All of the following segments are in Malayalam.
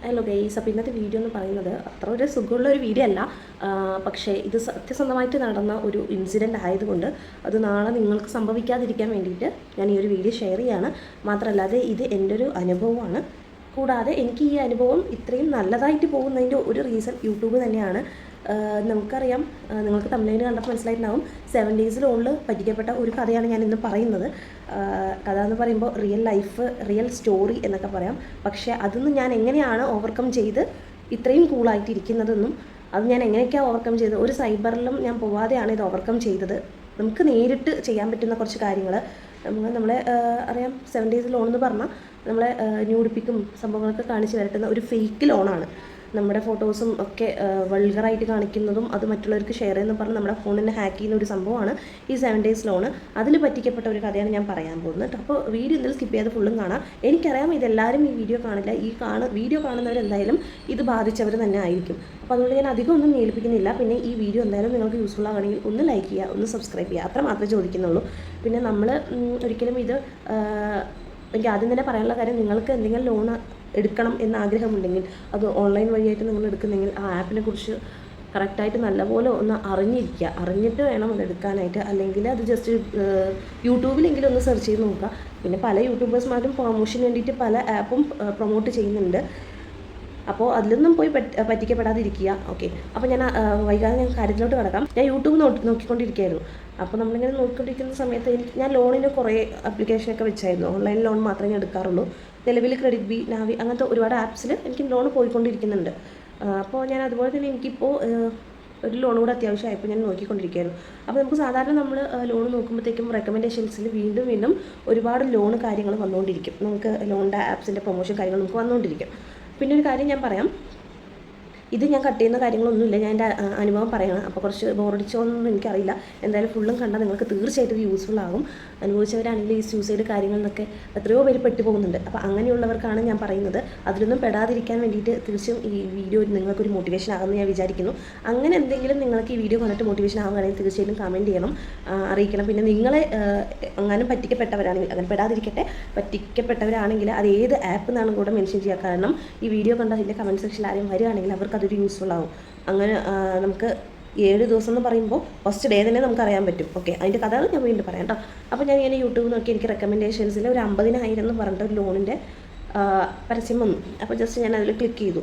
ഹലോ ഗൈസ്, അപ്പോൾ ഇന്നത്തെ വീഡിയോ എന്ന് പറയുന്നത് അത്ര ഒരു സുഖമുള്ള ഒരു വീഡിയോ അല്ല. പക്ഷേ ഇത് സത്യസന്ധമായിട്ട് നടന്ന ഒരു ഇൻസിഡൻ്റ് ആയതുകൊണ്ട് അത് നാളെ നിങ്ങൾക്ക് സംഭവിക്കാതിരിക്കാൻ വേണ്ടിയിട്ട് ഞാൻ ഈ ഒരു വീഡിയോ ഷെയർ ചെയ്യാണ്. മാത്രമല്ല ഇത് എൻ്റെ ഒരു അനുഭവമാണ്. കൂടാതെ എനിക്ക് ഈ അനുഭവം ഇത്രയും നല്ലതായിട്ട് പോകുന്നതിൻ്റെ ഒരു റീസൺ യൂട്യൂബ് തന്നെയാണ്. നമുക്കറിയാം, നിങ്ങൾക്ക് തമിഴ്നാട് കണ്ടപ്പോൾ മനസ്സിലായിട്ടുണ്ടാവും, 7 days ലോണിൽ പറ്റിക്കപ്പെട്ട ഒരു കഥയാണ് ഞാൻ ഇന്ന് പറയുന്നത്. കഥ എന്ന് പറയുമ്പോൾ റിയൽ ലൈഫ്, റിയൽ സ്റ്റോറി എന്നൊക്കെ പറയാം. പക്ഷേ അതൊന്നും ഞാൻ എങ്ങനെയാണ് ഓവർകം ചെയ്ത് ഇത്രയും കൂളായിട്ടിരിക്കുന്നതെന്നും അത് ഞാൻ എങ്ങനെയൊക്കെയാണ് ഓവർകം ചെയ്തത്, ഒരു സൈബറിലും ഞാൻ പോവാതെയാണ് ഇത് ഓവർകം ചെയ്തത്. നമുക്ക് നേരിട്ട് ചെയ്യാൻ പറ്റുന്ന കുറച്ച് കാര്യങ്ങൾ നമ്മളെ അറിയാം. 7 days ലോൺ എന്ന് പറഞ്ഞാൽ നമ്മളെ ന്യൂഡിപ്പിക്കും സംഭവങ്ങളൊക്കെ കാണിച്ച് വരട്ടുന്ന ഒരു ഫേക്ക് ലോണാണ്. നമ്മുടെ ഫോട്ടോസും ഒക്കെ വൾഗറായിട്ട് കാണിക്കുന്നതും അത് മറ്റുള്ളവർക്ക് ഷെയർ ചെയ്യുന്ന പറഞ്ഞ് നമ്മുടെ ഫോണിനെ ഹാക്ക് ചെയ്യുന്ന ഒരു സംഭവമാണ് ഈ 7 days ലോൺ. അതിൽ പറ്റിക്കപ്പെട്ട ഒരു കഥയാണ് ഞാൻ പറയാൻ പോകുന്നത്. അപ്പോൾ വീഡിയോ എന്തായാലും സ്കിപ്പ് ചെയ്ത് ഫുള്ളും കാണാം. എനിക്കറിയാം ഇതെല്ലാവരും ഈ വീഡിയോ കാണില്ല. വീഡിയോ കാണുന്നവരെന്തായാലും ഇത് ബാധിച്ചവർ തന്നെ ആയിരിക്കും. അപ്പോൾ അതുകൊണ്ട് ഞാൻ അധികം ഒന്നും ഏൽപ്പിക്കുന്നില്ല. പിന്നെ ഈ വീഡിയോ എന്തായാലും നിങ്ങൾക്ക് യൂസ്ഫുൾ ആകണമെങ്കിൽ ഒന്ന് ലൈക്ക് ചെയ്യുക, ഒന്ന് സബ്സ്ക്രൈബ് ചെയ്യുക, അത്ര മാത്രമേ ചോദിക്കുന്നുള്ളൂ. പിന്നെ നമ്മൾ ഒരിക്കലും എനിക്ക് ആദ്യം തന്നെ പറയാനുള്ള കാര്യം, നിങ്ങൾക്ക് എന്തെങ്കിലും ലോൺ എടുക്കണം എന്ന ആഗ്രഹമുണ്ടെങ്കിൽ, അത് ഓൺലൈൻ വഴിയായിട്ട് നിങ്ങൾ എടുക്കുന്നെങ്കിൽ ആ ആപ്പിനെ കുറിച്ച് കറക്റ്റായിട്ട് നല്ലപോലെ ഒന്ന് അറിഞ്ഞിട്ട് വേണം അത് എടുക്കാനായിട്ട്. അല്ലെങ്കിൽ അത് ജസ്റ്റ് യൂട്യൂബിലെങ്കിലും ഒന്ന് സെർച്ച് ചെയ്ത് നോക്കുക. പിന്നെ പല യൂട്യൂബേഴ്സ്മാരും പ്രൊമോഷന് വേണ്ടിയിട്ട് പല ആപ്പും പ്രൊമോട്ട് ചെയ്യുന്നുണ്ട്. അപ്പോൾ അതിലൊന്നും പോയി പറ്റിക്കപ്പെടാതിരിക്കുക. ഓക്കെ, അപ്പോൾ ഞാൻ വൈകാതെ ഞാൻ കാര്യത്തിലോട്ട് കിടക്കാം. ഞാൻ യൂട്യൂബ് നോക്കിക്കൊണ്ടിരിക്കുകയായിരുന്നു. അപ്പോൾ നമ്മളിങ്ങനെ നോക്കിക്കൊണ്ടിരിക്കുന്ന സമയത്ത് ഞാൻ ലോണിന് കുറേ ആപ്ലിക്കേഷനൊക്കെ വെച്ചായിരുന്നു. ഓൺലൈൻ ലോൺ മാത്രമേ ഞാൻ എടുക്കാറുള്ളൂ. നിലവിൽ ക്രെഡിറ്റ് ബി, നാവി അങ്ങനത്തെ ഒരുപാട് ആപ്സിൽ എനിക്ക് ലോൺ പോയിക്കൊണ്ടിരിക്കുന്നുണ്ട്. അപ്പോൾ ഞാൻ അതുപോലെ തന്നെ എനിക്കിപ്പോൾ ഒരു ലോൺ കൂടെ അത്യാവശ്യമായപ്പോൾ ഞാൻ നോക്കിക്കൊണ്ടിരിക്കുകയായിരുന്നു. അപ്പോൾ നമുക്ക് സാധാരണ നമ്മൾ ലോൺ നോക്കുമ്പോഴത്തേക്കും റെക്കമെൻഡേഷൻസിൽ വീണ്ടും ഒരുപാട് ലോൺ കാര്യങ്ങൾ വന്നുകൊണ്ടിരിക്കും. നമുക്ക് ലോണിൻ്റെ ആപ്സിൻ്റെ പ്രൊമോഷൻ കാര്യങ്ങൾ നമുക്ക് വന്നുകൊണ്ടിരിക്കും. പിന്നെ ഒരു കാര്യം ഞാൻ പറയാം, ഇത് ഞാൻ കട്ട് ചെയ്യുന്ന കാര്യങ്ങളൊന്നുമില്ല, ഞാൻ എൻ്റെ അനുഭവം പറയണം. അപ്പോൾ കുറച്ച് ബോറടിച്ചോന്നൊന്നും എനിക്കറിയില്ല. എന്തായാലും ഫുള്ളും കണ്ടാൽ നിങ്ങൾക്ക് തീർച്ചയായിട്ടും ഇത് യൂസ്ഫുൾ ആകും. അനുഭവിച്ചവരാണെങ്കിൽ ഈ സൂസൈഡ് കാര്യങ്ങളിലൊക്കെ എത്രയോ പേര് പെട്ടു പോകുന്നുണ്ട്. അപ്പോൾ അങ്ങനെയുള്ളവർക്കാണ് ഞാൻ പറയുന്നത്. അതിലൊന്നും പെടാതിരിക്കാൻ വേണ്ടിയിട്ട് തീർച്ചയായും ഈ വീഡിയോ നിങ്ങൾക്കൊരു മോട്ടിവേഷൻ ആകുമെന്ന് ഞാൻ വിചാരിക്കുന്നു. അങ്ങനെ എന്തെങ്കിലും നിങ്ങൾക്ക് ഈ വീഡിയോ കണ്ടിട്ട് മോട്ടിവേഷൻ ആകുകയാണെങ്കിൽ തീർച്ചയായിട്ടും കമൻറ്റ് ചെയ്യണം, അറിയിക്കണം. പിന്നെ നിങ്ങളെ അങ്ങനെ പറ്റിക്കപ്പെട്ടവരാണെങ്കിൽ, അങ്ങനെ പെടാതിരിക്കട്ടെ, പറ്റിക്കപ്പെട്ടവരാണെങ്കിൽ അത് ഏത് ആപ്പ് എന്നാണ് കൂടെ മെൻഷൻ ചെയ്യുക. കാരണം ഈ വീഡിയോ കണ്ട അതിൻ്റെ കമൻറ്റ് സെക്ഷനിൽ ആരും വരികയാണെങ്കിൽ അവർക്ക് അതൊരു യൂസ്ഫുൾ ആവും. അങ്ങനെ നമുക്ക് 7 ദിവസം എന്ന് പറയുമ്പോൾ ഫസ്റ്റ് ഡേ തന്നെ നമുക്ക് അറിയാൻ പറ്റും. ഓക്കെ, അതിൻ്റെ കഥകൾ ഞാൻ വീണ്ടും പറയാം കേട്ടോ. അപ്പോൾ ഞാൻ ഇങ്ങനെ യൂട്യൂബ് നോക്കി എനിക്ക് റെക്കമെൻഡേഷൻസിൽ ഒരു 50,000 എന്ന് പറഞ്ഞിട്ട് ഒരു ലോണിൻ്റെ പരസ്യം വന്നു. അപ്പോൾ ജസ്റ്റ് ഞാൻ അതിൽ ക്ലിക്ക് ചെയ്തു.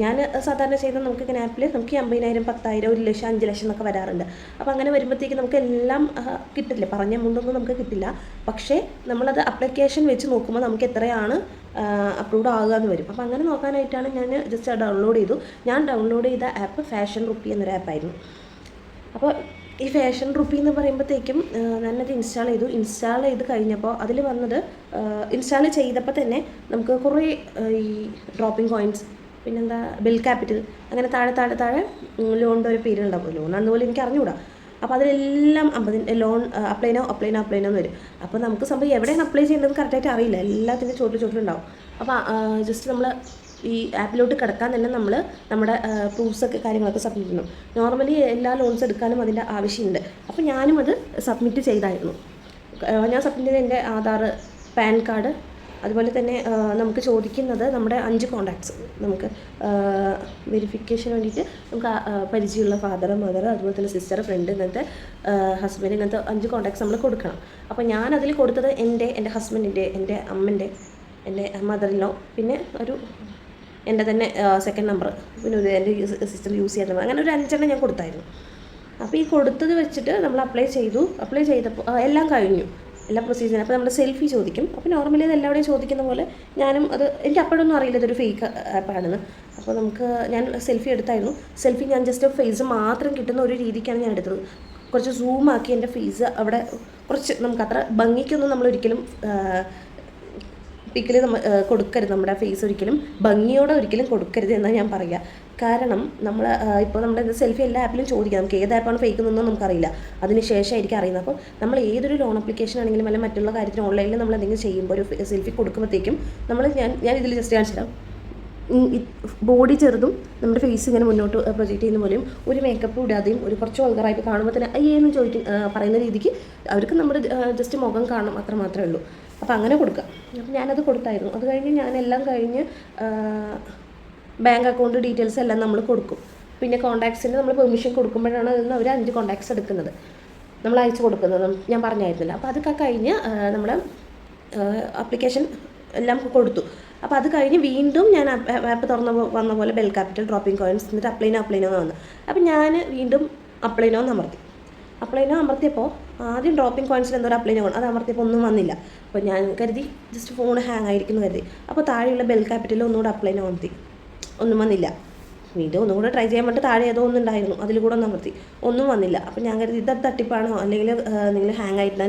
ഞാൻ സാധാരണ ചെയ്ത നമുക്കിങ്ങനെ ആപ്പിൽ നമുക്ക് 50,000, 10,000, 1 ലക്ഷം, 5 ലക്ഷം എന്നൊക്കെ വരാറുണ്ട്. അപ്പോൾ അങ്ങനെ വരുമ്പോഴത്തേക്ക് നമുക്ക് എല്ലാം കിട്ടില്ല, പറഞ്ഞ എമൗണ്ടൊന്നും നമുക്ക് കിട്ടില്ല. പക്ഷേ നമ്മളത് അപ്ലിക്കേഷൻ വെച്ച് നോക്കുമ്പോൾ നമുക്ക് എത്രയാണ് അപ്രൂവ്ഡ് ആകുക എന്ന് വരും. അപ്പോൾ അങ്ങനെ നോക്കാനായിട്ടാണ് ഞാൻ ജസ്റ്റ് ഡൗൺലോഡ് ചെയ്തു. ഞാൻ ഡൗൺലോഡ് ചെയ്ത ആപ്പ് ഫാഷൻ റുപ്പി എന്നൊരു ആപ്പായിരുന്നു. അപ്പോൾ ഈ ഫാഷൻ റുപ്പി എന്ന് പറയുമ്പോഴത്തേക്കും ഞാനത് ഇൻസ്റ്റാൾ ചെയ്ത് കഴിഞ്ഞപ്പോൾ അതിൽ വന്നത്, ഇൻസ്റ്റാൾ ചെയ്തപ്പോൾ തന്നെ നമുക്ക് കുറേ ഈ ഡ്രോപ്പിംഗ് കോയിൻസ്, പിന്നെന്താ ബിൽ ക്യാപിറ്റൽ, അങ്ങനെ താഴെ ലോണിൻ്റെ ഒരു പേര് ഉണ്ടാവും. ലോൺ അതുപോലെ എനിക്ക് അറിഞ്ഞുകൂടാ. അപ്പോൾ അതിലെല്ലാം 50 ലോൺ അപ്ലൈ നോ വരും. അപ്പോൾ നമുക്ക് സംഭവം എവിടെയാണ് അപ്ലൈ ചെയ്യേണ്ടത് കറക്റ്റായിട്ട് അറിയില്ല. എല്ലാത്തിൻ്റെ ചോട്ടിലുണ്ടാവും. അപ്പോൾ ജസ്റ്റ് നമ്മൾ ഈ ആപ്പിലോട്ട് കിടക്കാൻ തന്നെ നമ്മൾ നമ്മുടെ പ്രൂഫ്സൊക്കെ കാര്യങ്ങളൊക്കെ സബ്മിറ്റ് ചെയ്യണം. നോർമലി എല്ലാ ലോൺസ് എടുക്കാനും അതിൻ്റെ ആവശ്യമുണ്ട്. അപ്പോൾ ഞാനും അത് സബ്മിറ്റ് ചെയ്തായിരുന്നു. ഞാൻ സബ്മിറ്റ് ചെയ്ത എൻ്റെ ആധാർ, പാൻ കാർഡ്, അതുപോലെ തന്നെ നമുക്ക് ചോദിക്കുന്നത് നമ്മുടെ 5 കോൺടാക്ട്സ്, നമുക്ക് വെരിഫിക്കേഷന് വേണ്ടിയിട്ട് നമുക്ക് പരിചയമുള്ള ഫാദർ, മദർ, അതുപോലെ തന്നെ സിസ്റ്റർ, ഫ്രണ്ട്, ഇങ്ങനത്തെ ഹസ്ബൻഡ്, ഇങ്ങനത്തെ 5 കോൺടാക്ട്സ് നമ്മൾ കൊടുക്കണം. അപ്പോൾ ഞാനതിൽ കൊടുത്തത് എൻ്റെ ഹസ്ബൻഡിൻ്റെ, എൻ്റെ അമ്മൻ്റെ, എൻ്റെ മദറിനോ, പിന്നെ എൻ്റെ തന്നെ സെക്കൻഡ് നമ്പർ, പിന്നെ എൻ്റെ സിസ്റ്റർ യൂസ് ചെയ്യുന്ന നമ്പർ, അങ്ങനെ ഒരു 5 ഞാൻ കൊടുത്തായിരുന്നു. അപ്പോൾ ഈ കൊടുത്തത് വെച്ചിട്ട് നമ്മൾ അപ്ലൈ ചെയ്തപ്പോൾ എല്ലാം കഴിഞ്ഞു, എല്ലാ പ്രൊസീജിയറും. അപ്പോൾ നമ്മുടെ സെൽഫി ചോദിക്കും. അപ്പോൾ നോർമലി അത് എല്ലാവരുടെയും ചോദിക്കുന്ന പോലെ ഞാനും എനിക്ക് അപ്പോഴൊന്നും അറിയില്ല ഇതൊരു ഫേക്ക് ആപ്പാണെന്ന്. അപ്പോൾ ഞാൻ സെൽഫി എടുത്തായിരുന്നു. സെൽഫി ഞാൻ ജസ്റ്റ് ഫേസ് മാത്രം കിട്ടുന്ന ഒരു രീതിക്കാണ് ഞാൻ എടുത്തത്. കുറച്ച് സൂമാക്കി എൻ്റെ ഫേസ് അവിടെ കുറച്ച് നമുക്ക് അത്ര ഭംഗിക്കൊന്നും നമ്മളൊരിക്കലും പിക്കിൽ കൊടുക്കരുത്. നമ്മുടെ ഫേസ് ഒരിക്കലും ഭംഗിയോടെ ഒരിക്കലും കൊടുക്കരുത് എന്നാണ് ഞാൻ പറയുക. കാരണം ഇപ്പോൾ നമ്മുടെ സെൽഫി എല്ലാ ആപ്പിലും ചോദിക്കാം. നമുക്ക് ഏത് ആപ്പാണ് ഫേക്ക് എന്നൊന്നും നമുക്കറിയില്ല, അതിന് ശേഷമായിരിക്കും അറിയുന്നത്. അപ്പോൾ നമ്മൾ ഏതൊരു ലോൺ ആപ്ലിക്കേഷൻ ആണെങ്കിലും അല്ലെങ്കിൽ മറ്റുള്ള കാര്യത്തിന് ഓൺലൈനിൽ നമ്മൾ എന്തെങ്കിലും ചെയ്യുമ്പോൾ ഒരു സെൽഫി കൊടുക്കുമ്പോഴത്തേക്കും ഞാൻ ഇതിൽ ജസ്റ്റ് കാണിച്ചു തരാം. ബോഡി ചെറുതും നമ്മുടെ ഫേസ് ഇങ്ങനെ മുന്നോട്ട് പ്രൊജക്റ്റ് ചെയ്യുന്ന പോലെയും ഒരു മേക്കപ്പ് ഇടാതെയും ഒരു കുറച്ച് വൾഗറായിട്ട് കാണുമ്പോൾ തന്നെ അയ്യേന്ന് പറയുന്ന രീതിക്ക് അവർക്ക് നമ്മുടെ ജസ്റ്റ് മുഖം കാണണം, അത്ര മാത്രമേ ഉള്ളൂ. അപ്പോൾ അങ്ങനെ കൊടുക്കുക. അപ്പോൾ ഞാനത് കൊടുത്തായിരുന്നു. അത് കഴിഞ്ഞ് ഞാനെല്ലാം കഴിഞ്ഞ് ബാങ്ക് അക്കൗണ്ട് ഡീറ്റെയിൽസ് എല്ലാം നമ്മൾ കൊടുക്കും. പിന്നെ കോൺടാക്ട്സിന് നമ്മൾ പെർമിഷൻ കൊടുക്കുമ്പോഴാണ് അതിന് അവർ 5 കോൺടാക്ട്സ് എടുക്കുന്നത്, നമ്മൾ അയച്ചു കൊടുക്കുന്നത്. ഞാൻ പറഞ്ഞായിരുന്നില്ല. അപ്പോൾ അതൊക്കെ കഴിഞ്ഞ് നമ്മൾ ആപ്ലിക്കേഷൻ എല്ലാം കൊടുത്തു. അപ്പോൾ അത് കഴിഞ്ഞ് വീണ്ടും ഞാൻ ആപ്പ് വന്ന പോലെ ബെൽ ക്യാപിറ്റൽ ഡ്രോപ്പിംഗ് കോയിൻസ് എന്നിട്ട് അപ്ലൈനോ വന്നു. അപ്പോൾ ഞാൻ വീണ്ടും അപ്ലൈനോ അമർത്തിയപ്പോൾ ആദ്യം ഡ്രോപ്പിംഗ് കോയിൻസിൽ എന്തോ ഒരു അപ്ലൈനോ അത് അമർത്തിയപ്പോൾ ഒന്നും വന്നില്ല. അപ്പോൾ ഞാൻ കരുതി ജസ്റ്റ് ഫോൺ ഹാങ് ആയിരിക്കുന്നു കരുതി. അപ്പോൾ താഴെയുള്ള ബെൽ ക്യാപിറ്റലിൽ ഒന്നുകൂടെ അപ്ലൈനോ അമർത്തി, ഒന്നും വന്നില്ല. വീണ്ടും ഒന്നുകൂടെ ട്രൈ ചെയ്യാൻ വേണ്ടി താഴെ ഏതോ ഒന്നുണ്ടായിരുന്നു, അതിൽ കൂടെ ഒന്ന് അമർത്തി, ഒന്നും വന്നില്ല. അപ്പോൾ ഞാൻ കരുതി ഇത് തട്ടിപ്പാണോ, അല്ലെങ്കിൽ നിങ്ങൾ ഹാങ് ആയിട്ടില്ല,